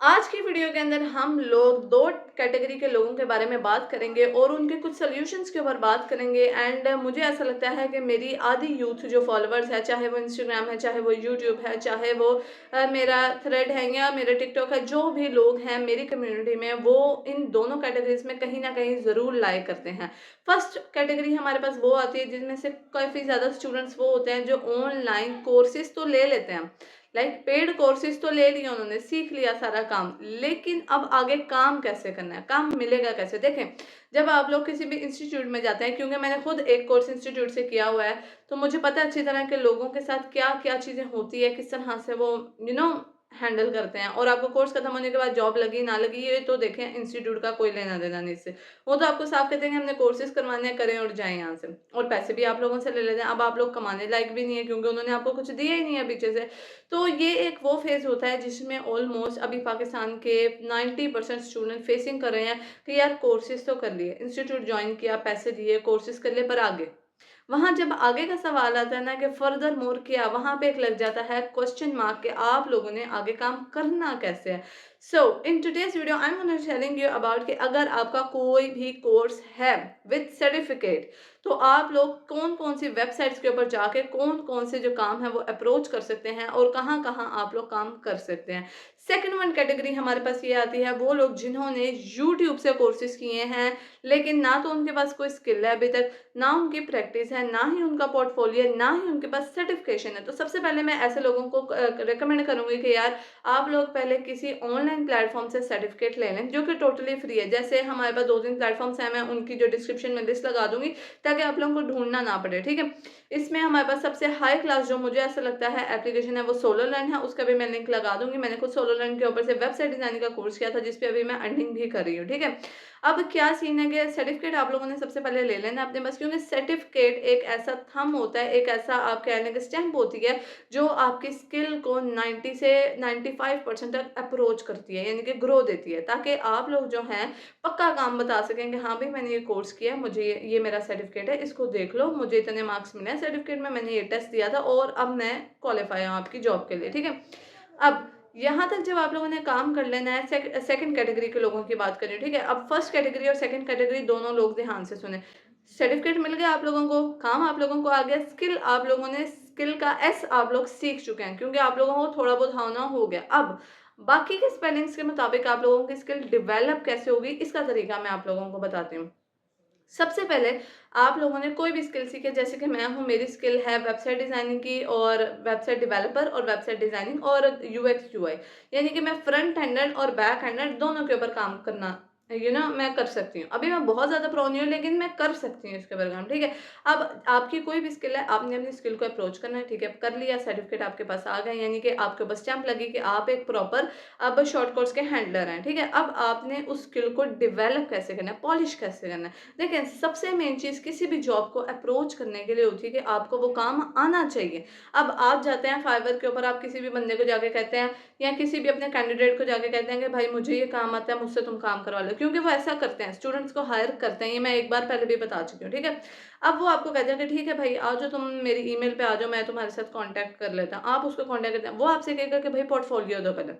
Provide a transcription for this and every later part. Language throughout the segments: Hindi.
आज की वीडियो के अंदर हम लोग 2 कैटेगरी के लोगों के बारे में बात करेंगे और उनके कुछ सॉल्यूशंस के ऊपर बात करेंगे एंड मुझे ऐसा लगता है कि मेरी आधी यूथ जो फॉलोअर्स है, चाहे वो इंस्टाग्राम है, चाहे वो यूट्यूब है, चाहे वो मेरा थ्रेड है या मेरा टिकटॉक है, जो भी लोग हैं मेरी कम्युनिटी में वो इन दोनों कैटेगरीज में कहीं ना कहीं ज़रूर लाइक करते हैं। फर्स्ट कैटेगरी हमारे पास वो आती है जिसमें से काफ़ी ज़्यादा स्टूडेंट्स वो होते हैं जो ऑनलाइन कोर्सेज तो ले लेते हैं, लाइक पेड कोर्सेज तो ले लिया, उन्होंने सीख लिया सारा काम, लेकिन अब आगे काम कैसे करना है, काम मिलेगा कैसे। देखें, जब आप लोग किसी भी इंस्टीट्यूट में जाते हैं, क्योंकि मैंने खुद एक कोर्स इंस्टीट्यूट से किया हुआ है, तो मुझे पता है अच्छी तरह के लोगों के साथ क्या क्या चीज़ें होती है, किस तरह से वो हैंडल करते हैं। और आपको कोर्स खत्म होने के बाद जॉब लगी ना लगी, ये तो देखें इंस्टीट्यूट का कोई लेना देना नहीं इससे। वो तो आपको साफ कहते हैं कि हमने कोर्सेज करवाने हैं, करें और जाएं यहाँ से, और पैसे भी आप लोगों से ले लेते हैं। अब आप लोग कमाने लायक भी नहीं है क्योंकि उन्होंने आपको कुछ दिया ही नहीं है पीछे से। तो ये एक वो फेज़ होता है जिसमें ऑलमोस्ट अभी पाकिस्तान के 90% स्टूडेंट फेसिंग कर रहे हैं कि यार कोर्सेज तो कर लिए, इंस्टीट्यूट ज्वाइन किया, पैसे दिए, कोर्सेज कर लिए, पर आगे वहाँ जब आगे का सवाल आता है ना कि फर्दर मोर क्या, वहाँ पे एक लग जाता है क्वेश्चन मार्क कि आप लोगों ने आगे काम करना कैसे है। So in today's video I am gonna telling you about कि अगर आपका कोई भी कोर्स है विद सर्टिफिकेट, तो आप लोग कौन कौन सी वेबसाइट्स के ऊपर जाके कौन कौन से जो काम है वो अप्रोच कर सकते हैं और कहाँ कहाँ आप लोग काम कर सकते हैं। सेकंड वन कैटेगरी हमारे पास ये आती है, वो लोग जिन्होंने यूट्यूब से कोर्सेज किए हैं लेकिन ना तो उनके पास कोई स्किल है अभी तक, ना उनकी प्रैक्टिस है, ना ही उनका पोर्टफोलियो है, ना ही उनके पास सर्टिफिकेशन है। तो सबसे पहले मैं ऐसे लोगों को रिकमेंड करूंगी कि यार आप लोग पहले किसी ऑनलाइन प्लेटफॉर्म से सर्टिफिकेट ले लें जो कि टोटली फ्री है। जैसे हमारे पास 2-3 प्लेटफॉर्म्स हैं, मैं उनकी जो डिस्क्रिप्शन में लिस्ट लगा दूंगी ताकि आप लोगों को ढूंढना ना पड़े, ठीक है। इसमें हमारे पास सबसे हाई क्लास जो मुझे ऐसा लगता है एप्लीकेशन है वो सोलो लर्न है, उसका भी मैं लिंक लगा दूंगी। मैंने खुद सोलो लर्न के ऊपर से वेबसाइट डिजाइनिंग का कोर्स किया था जिसपे अभी मैं अर्निंग भी कर रही हूँ, ठीक है। अब क्या सीन है कि सर्टिफिकेट आप लोगों ने सबसे पहले ले लेना अपने पास, क्योंकि सर्टिफिकेट एक ऐसा थंब होता है, एक ऐसा आप कह लें कि स्टैंप होती है जो आपकी स्किल को 90 से 95% तक अप्रोच करती है, यानी कि ग्रो देती है, ताकि आप लोग जो हैं पक्का काम बता सकें कि हाँ भाई मैंने ये कोर्स किया है, मुझे ये मेरा सर्टिफिकेट है, इसको देख लो, मुझे इतने मार्क्स मिले हैं सर्टिफिकेट में, मैंने ये टेस्ट दिया था और अब मैं क्वालिफाई हूँ आपकी जॉब के लिए, ठीक है। अब यहाँ तक जब आप लोगों ने काम कर लेना है, सेकंड कैटेगरी के लोगों की बात करें, ठीक है। अब फर्स्ट कैटेगरी और सेकंड कैटेगरी दोनों लोग ध्यान से सुने। सर्टिफिकेट मिल गया आप लोगों को, काम आप लोगों को आ गया, स्किल आप लोगों ने, स्किल का एस आप लोग सीख चुके हैं क्योंकि आप लोगों को थोड़ा बहुत होना हो गया। अब बाकी के स्पेलिंग्स के मुताबिक आप लोगों की स्किल डेवलप कैसे होगी, इसका तरीका मैं आप लोगों को बताती हूँ। सबसे पहले आप लोगों ने कोई भी स्किल सीखे, जैसे कि मैं हूँ, मेरी स्किल है वेबसाइट डिज़ाइनिंग की और वेबसाइट डेवलपर और वेबसाइट डिज़ाइनिंग और यूएक्स यूआई, यानी कि मैं फ्रंट हैंडेड और बैक हैंडेड दोनों के ऊपर काम करना मैं कर सकती हूँ। अभी मैं बहुत ज़्यादा प्रो नहीं हूँ लेकिन मैं कर सकती हूँ इसके ऊपर काम, ठीक है। अब आपकी कोई भी स्किल है, आपने अपनी स्किल को अप्रोच करना है, ठीक है, कर लिया, सर्टिफिकेट आपके पास आ गए, यानी कि आपके पास स्टैंप लगी कि आप एक प्रॉपर अब शॉर्ट कोर्स के हैंडलर हैं, ठीक है। अब आपने उस स्किल को डेवलप कैसे करना है, पॉलिश कैसे करना है। देखिए, सबसे मेन चीज़ किसी भी जॉब को अप्रोच करने के लिए होती है कि आपको वो काम आना चाहिए। अब आप जाते हैं फाइवर के ऊपर, आप किसी भी बंदे को जाके कहते हैं या किसी भी अपने कैंडिडेट को जाके कहते हैं कि भाई मुझे ये काम आता है, मुझसे तुम काम करवा लो, क्योंकि वो ऐसा करते हैं, स्टूडेंट्स को हायर करते हैं, ये मैं एक बार पहले भी बता चुकी हूँ, ठीक है। अब वो आपको कहते हैं कि ठीक है भाई आ जाओ, तुम मेरी ईमेल पे आ जाओ, मैं तुम्हारे साथ कॉन्टैक्ट कर लेता हूँ। आप उसको कॉन्टैक्ट करते हैं, वो आपसे कहेगा कि भाई पोर्टफोलियो दो पहले।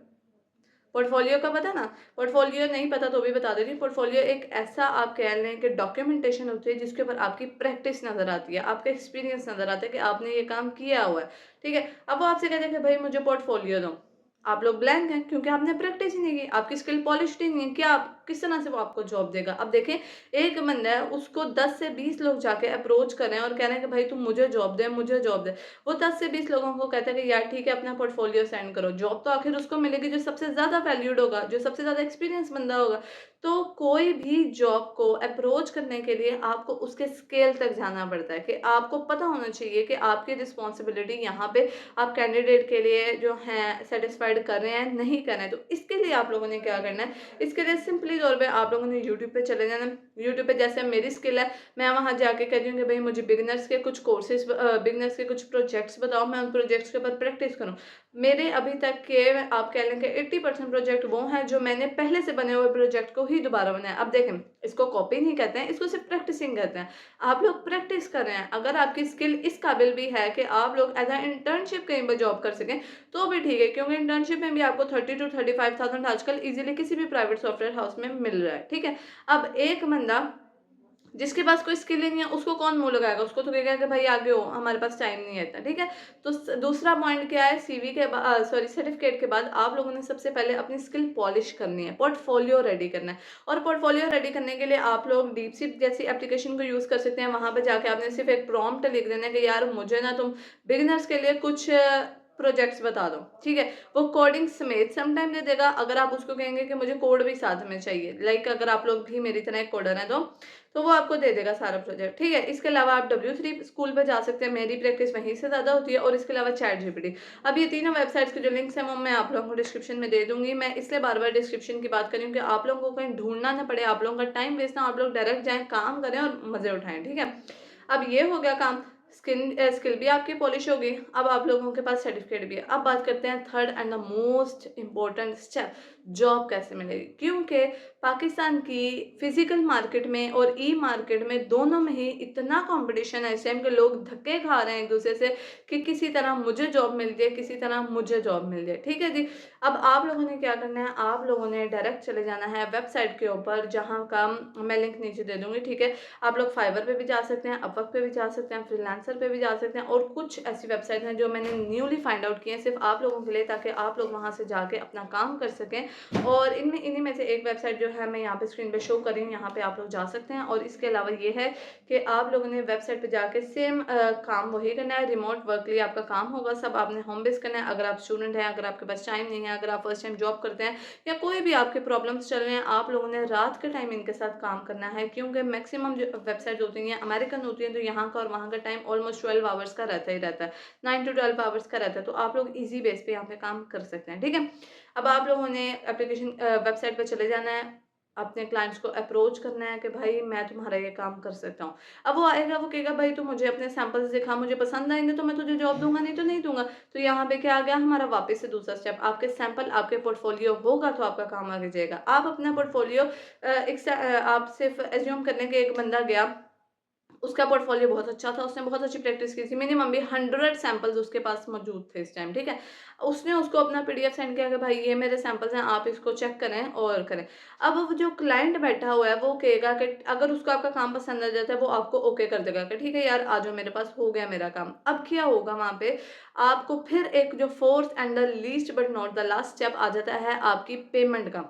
पोर्टफोलियो का पता ना, पोर्टफोलियो नहीं पता तो भी बता दे रही हूँ। पोर्टफोलियो एक ऐसा आप कह लें कि डॉक्यूमेंटेशन होती है जिसके ऊपर आपकी प्रैक्टिस नज़र आती है, आपका एक्सपीरियंस नज़र आता है कि आपने ये काम किया हुआ है, ठीक है। अब वो आपसे कहते हैं कि भाई मुझे पोर्टफोलियो दो, आप लोग ब्लैंक हैं क्योंकि आपने प्रैक्टिस ही नहीं की, आपकी स्किल पॉलिश्ड ही नहीं है, क्या आप किस तरह से वो आपको जॉब देगा। अब देखें, एक बंदा है, उसको 10 से 20 लोग जाके अप्रोच कर रहे हैं और कह रहे हैं कि भाई तुम मुझे जॉब दे, मुझे जॉब दे। वो 10 से 20 लोगों को कहता है कि यार ठीक है, अपना पोर्टफोलियो सेंड करो, जॉब तो आखिर उसको मिलेगी जो सबसे ज़्यादा वैल्यूड होगा, जो सबसे ज़्यादा एक्सपीरियंस बंदा होगा। तो कोई भी जॉब को अप्रोच करने के लिए आपको उसके स्केल तक जाना पड़ता है कि आपको पता होना चाहिए कि आपकी रिस्पॉन्सिबिलिटी यहाँ पे आप कैंडिडेट के लिए जो हैं सेटिस्फाइड कर रहे हैं, नहीं कर रहे हैं। तो इसके लिए आप लोगों ने क्या करना है, इसके लिए सिंपली तौर पे आप लोगों ने यूट्यूब पे चले जाना। यूट्यूब पे जैसे मेरी स्किल है, मैं वहाँ जाके कह रही हूँ कि भाई मुझे बिगिनर्स के कुछ कोर्सेज, बिगिनर्स के कुछ प्रोजेक्ट्स बताओ, मैं उन प्रोजेक्ट्स के ऊपर प्रैक्टिस करूँ। मेरे अभी तक के आप कह लें कि 80% प्रोजेक्ट वो हैं जो मैंने पहले से बने हुए प्रोजेक्ट को ही दोबारा बनाया। अब देखें, इसको कॉपी नहीं कहते हैं, इसको सिर्फ़ प्रैक्टिसिंग कहते हैं। आप लोग प्रैक्टिस कर रहे हैं, अगर आपकी स्किल इस काबिल भी है कि आप लोग एज़ अ इंटर्नशिप कहीं पर जॉब कर सकें, तो भी ठीक है, क्योंकि इंटर्नशिप में भी आपको 30 टू 35,000 आजकल ईज़िली किसी भी प्राइवेट सॉफ्टवेयर हाउस में मिल रहा है, ठीक है? अब एक बंदा जिसके पास कोई स्किल ही नहीं है, उसको कौन मुँह लगाएगा? उसको तो कहेगा कि भाई आगे हो, हमारे पास टाइम नहीं है इतना, ठीक है? तो स दूसरा पॉइंट क्या है, सीवी के सॉरी सर्टिफिकेट के बाद आप लोगों ने सबसे पहले अपनी स्किल पॉलिश करनी है, पोर्टफोलियो रेडी करना है। और पोर्टफोलियो रेडी करने के लिए आप लोग डीपसीप जैसी एप्लीकेशन को यूज़ कर सकते हैं। वहाँ पे जाके आपने सिर्फ़ एक प्रॉम्प्ट लिख देना है कि यार मुझे ना तुम बिगिनर्स के लिए कुछ प्रोजेक्ट्स बता दो, ठीक है? वो कोडिंग समेत सम टाइम दे देगा, अगर आप उसको कहेंगे कि मुझे कोड भी साथ में चाहिए, लाइक अगर आप लोग भी मेरी तरह एक कोडर हैं तो वो आपको दे देगा सारा प्रोजेक्ट, ठीक है? इसके अलावा आप W3 स्कूल पे जा सकते हैं, मेरी प्रैक्टिस वहीं से ज़्यादा होती है, और इसके अलावा चैट जीपीटी। अब ये तीनों वेबसाइट्स के जो लिंक्स हैं वो मैं आप लोगों को डिस्क्रिप्शन में दे दूँगी। मैं इसलिए बार-बार डिस्क्रिप्शन की बात कर रही हूँ कि आप लोगों को कहीं ढूँढना ना पड़े, आप लोगों का टाइम वेस्ट ना हो, आप लोग डायरेक्ट जाएँ, काम करें और मज़े उठाएँ, ठीक है? अब ये हो गया काम, स्किल भी आपकी पॉलिश होगी, अब आप लोगों के पास सर्टिफिकेट भी है। अब बात करते हैं third and the most important step, job कैसे मिलेगी? क्योंकि पाकिस्तान की फिजिकल मार्केट में और ई मार्केट में दोनों में ही इतना कंपटीशन है इस टाइम के, लोग धक्के खा रहे हैं एक दूसरे से कि किसी तरह मुझे जॉब मिल जाए, किसी तरह मुझे जॉब मिल जाए, ठीक है जी? अब आप लोगों ने क्या करना है, आप लोगों ने डायरेक्ट चले जाना है वेबसाइट के ऊपर, जहाँ का मैं लिंक नीचे दे दूंगी, ठीक है? आप लोग फाइवर पे भी जा सकते हैं, अपवर्क पे भी जा सकते हैं, फ्रीलांसर पे भी जा सकते हैं, और कुछ ऐसी वेबसाइट हैं जो मैंने न्यूली फाइंड आउट की हैं सिर्फ आप लोगों के लिए, ताकि आप लोग वहाँ से जाके अपना काम कर सकें। और इन्हीं में से एक वेबसाइट जो है मैं यहाँ पे स्क्रीन पे शो कर रही हूँ, यहाँ पे आप लोग जा सकते हैं। और इसके अलावा ये है कि आप लोगों ने वेबसाइट पे जाके सेम काम वही करना है, रिमोट वर्क के लिए आपका काम होगा, सब आपने होम बेस करना है। अगर आप स्टूडेंट हैं, अगर आपके पास टाइम नहीं है, अगर आप फर्स्ट टाइम जॉब करते हैं, या कोई भी आपके प्रॉब्लम्स चल रहे हैं, आप लोगों ने रात के टाइम इनके साथ काम करना है, क्योंकि मैक्सिमम जो वेबसाइट होती हैं अमेरिकन होती हैं, तो यहाँ का और वहाँ का टाइम ऑलमोस्ट 12 आवर्स का रहता ही रहता है, 9 टू 12 आवर्स का रहता है, तो आप लोग ईजी बेस पे यहाँ पे काम कर सकते हैं, ठीक है? अब आप लोगों ने एप्लीकेशन वेबसाइट पे चले जाना है, अपने क्लाइंट्स को अप्रोच करना है कि भाई मैं तुम्हारा ये काम कर सकता हूँ। अब वो आएगा, वो कहेगा भाई तू मुझे अपने सैंपल्स दिखा, मुझे पसंद आएंगे तो मैं तुझे जॉब दूंगा, नहीं तो नहीं दूंगा। तो यहाँ पे क्या आ गया हमारा वापस से दूसरा स्टेप, आपके सैंपल आपके पोर्टफोलियो होगा तो आपका काम आगे जाएगा। आप अपना पोर्टफोलियो आप सिर्फ एज्यूम करने के एक बंदा गया, उसका पोर्टफोलियो बहुत अच्छा था, उसने बहुत अच्छी प्रैक्टिस की थी, मिनिमम भी 100 सैंपल्स उसके पास मौजूद थे इस टाइम, ठीक है? उसने उसको अपना पीडीएफ सेंड किया कि भाई ये मेरे सैंपल्स हैं, आप इसको चेक करें और करें। अब वो जो क्लाइंट बैठा हुआ है वो कहेगा कि अगर उसको आपका काम पसंद आ जाता है, वो आपको ओके कर देगा कि ठीक है यार आ जाओ मेरे पास, हो गया मेरा काम। अब क्या होगा वहाँ पे, आपको फिर एक जो fourth and the least but not the last step आ जाता है आपकी पेमेंट का।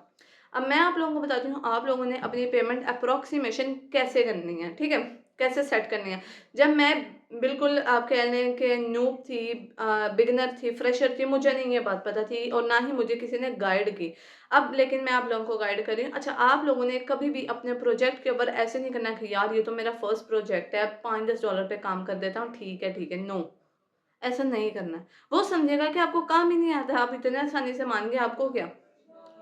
अब मैं आप लोगों को बताती हूँ, आप लोगों ने अपनी पेमेंट अप्रोक्सीमेशन कैसे करनी है, ठीक है? कैसे सेट करनी है। जब मैं बिल्कुल आप कह लें कि न्यूब थी, बिगिनर थी, फ्रेशर थी, मुझे नहीं ये बात पता थी और ना ही मुझे किसी ने गाइड की। अब लेकिन मैं आप लोगों को गाइड कर रही हूँ। अच्छा, आप लोगों ने कभी भी अपने प्रोजेक्ट के ऊपर ऐसे नहीं करना कि यार ये तो मेरा फर्स्ट प्रोजेक्ट है, $5-10 पे काम कर देता हूँ, ठीक है, नो। ऐसा नहीं करना है। वो समझेगा कि आपको काम ही नहीं आता है, आप इतने आसानी से मान गए, आपको क्या?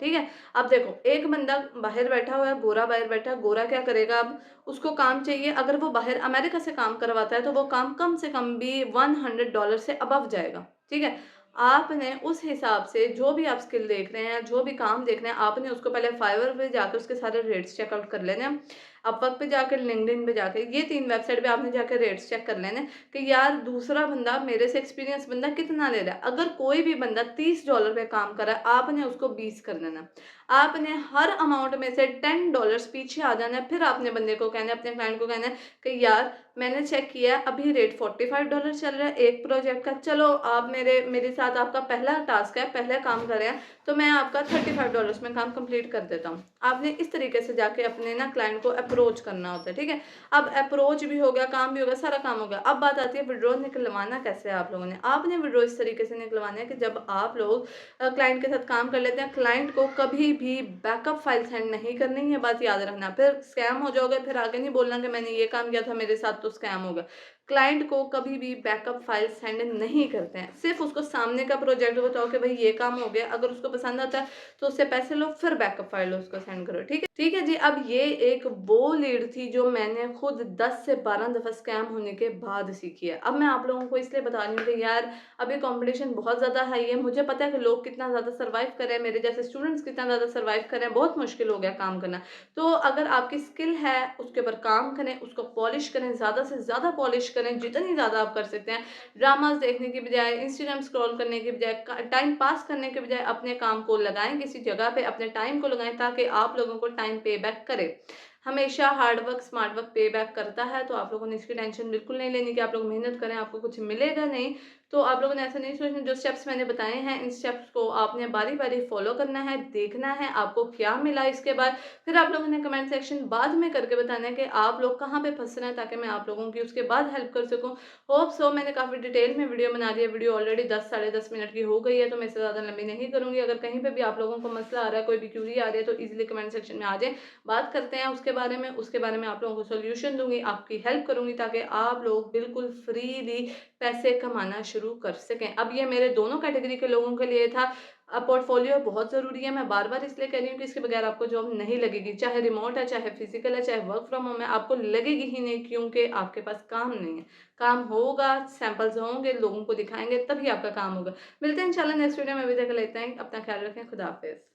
ठीक है? अब देखो, एक बंदा बाहर बैठा हुआ है, गोरा बाहर बैठा है, गोरा क्या करेगा अब? उसको काम चाहिए, अगर वो बाहर अमेरिका से काम करवाता है, तो वो काम कम से कम भी $100 से अबव जाएगा, ठीक है? आपने उस हिसाब से जो भी आप स्किल देख रहे हैं, जो भी काम देख रहे हैं, आपने उसको पहले फाइवर पे जाके उसके सारे रेट्स चेकआउट कर लेने हैं। अपवर्क पे जाकर, लिंक्डइन पे जाके, ये 3 वेबसाइट पे आपने जाके रेट्स चेक कर लेने हैं कि यार दूसरा बंदा मेरे से एक्सपीरियंस बंदा कितना ले रहा है। अगर कोई भी बंदा $30 पे काम कर रहा है, आपने उसको 20 कर देना है। आपने हर अमाउंट में से $10 पीछे आ जाना है, फिर आपने बंदे को कहना है, अपने क्लाइंट को कहना है कि यार मैंने चेक किया है, अभी रेट $45 चल रहा है एक प्रोजेक्ट का, चलो आप मेरे साथ आपका पहला टास्क है, पहला काम कर रहे हैं, तो मैं आपका $35 में काम कंप्लीट कर देता हूँ। आपने इस तरीके से जाके अपने ना क्लाइंट को अप्रोच करना होता है, ठीक है? अब अप्रोच भी हो गया, काम भी हो गया, सारा काम हो गया। अब बात आती है विड्रॉ निकलवाना कैसे है आप लोगों ने। आपने विड्रॉ इस तरीके से निकलवाना है कि जब आप लोग क्लाइंट के साथ काम कर लेते हैं, क्लाइंट को कभी भी बैकअप फाइल सेंड नहीं करनी, ये बात याद रखना। फिर स्कैम हो जाओगे, फिर आगे नहीं बोलना कि मैंने ये काम किया था, मेरे साथ तो स्कैम हो गया। क्लाइंट को कभी भी बैकअप फाइल सेंड नहीं करते हैं। सिर्फ़ उसको सामने का प्रोजेक्ट बताओ कि भई ये काम हो गया, अगर उसको पसंद आता है तो उससे पैसे लो, फिर बैकअप फाइल उसको सेंड करो, ठीक है? ठीक है जी, अब ये एक वो लीड थी जो मैंने खुद 10 से 12 दफ़ा स्कैम होने के बाद सीखी है। अब मैं आप लोगों को इसलिए बता रही हूँ कि यार अभी कॉम्पिटिशन बहुत ज़्यादा हाई है, मुझे पता है कि लोग कितना ज़्यादा सर्वाइव कर रहे हैं, मेरे जैसे स्टूडेंट्स कितना ज़्यादा सर्वाइव कर रहे हैं, बहुत मुश्किल हो गया काम करना। तो अगर आपकी स्किल है, उसके ऊपर काम करें, उसको पॉलिश करें, ज़्यादा से ज़्यादा पॉलिश करें, जितनी ज़्यादा आप कर सकते हैं। ड्रामास देखने की बजाय, इंस्टाग्राम स्क्रॉल करने की बजाय, टाइम पास करने के बजाय अपने काम को लगाएं किसी जगह पे, अपने टाइम को लगाएं ताकि आप लोगों को टाइम पे बैक करे। हमेशा हार्ड वर्क स्मार्ट वर्क पे बैक करता है, तो आप लोगों ने इसकी टेंशन बिल्कुल नहीं लेनी कि आप लोग मेहनत करें आपको कुछ मिलेगा नहीं। तो आप लोगों ने ऐसा नहीं सोचना, जो स्टेप्स मैंने बताए हैं इन स्टेप्स को आपने बारी बारी फॉलो करना है, देखना है आपको क्या मिला इसके बाद। फिर आप लोगों ने कमेंट सेक्शन बाद में करके बताना है कि आप लोग कहाँ पे फंस रहे हैं, ताकि मैं आप लोगों की उसके बाद हेल्प कर सकूं। होप सो मैंने काफ़ी डिटेल में वीडियो बना दी है, वीडियो ऑलरेडी 10 साढ़े 10 मिनट की हो गई है, तो मैं इससे ज़्यादा लंबी नहीं करूँगी। अगर कहीं पे भी आप लोगों को मसला आ रहा है, कोई भी क्यूरी आ रही है, तो ईज़िली कमेंट सेक्शन में आ जाएँ, बात करते हैं उसके बारे में आप लोगों को सॉल्यूशन दूँगी, आपकी हेल्प करूँगी ताकि आप लोग बिल्कुल फ्रीली पैसे कमाना शुरू कर सकें। अब ये मेरे दोनों कैटेगरी के लोगों के लिए था। पोर्टफोलियो बहुत ज़रूरी है, मैं बार-बार इसलिए कह रही हूँ कि इसके बगैर आपको जॉब नहीं लगेगी, चाहे रिमोट है, चाहे फिज़िकल है, चाहे वर्क फ्रॉम होम है, आपको लगेगी ही नहीं क्योंकि आपके पास काम नहीं है। काम होगा, सैंपल्स होंगे, लोगों को दिखाएँगे तभी आपका काम होगा। मिलते हैं इंशाल्लाह नेक्स्ट वीडियो में, अभी तक के लिए इतना ही। अपना ख्याल रखें, खुदा हाफ़िज़।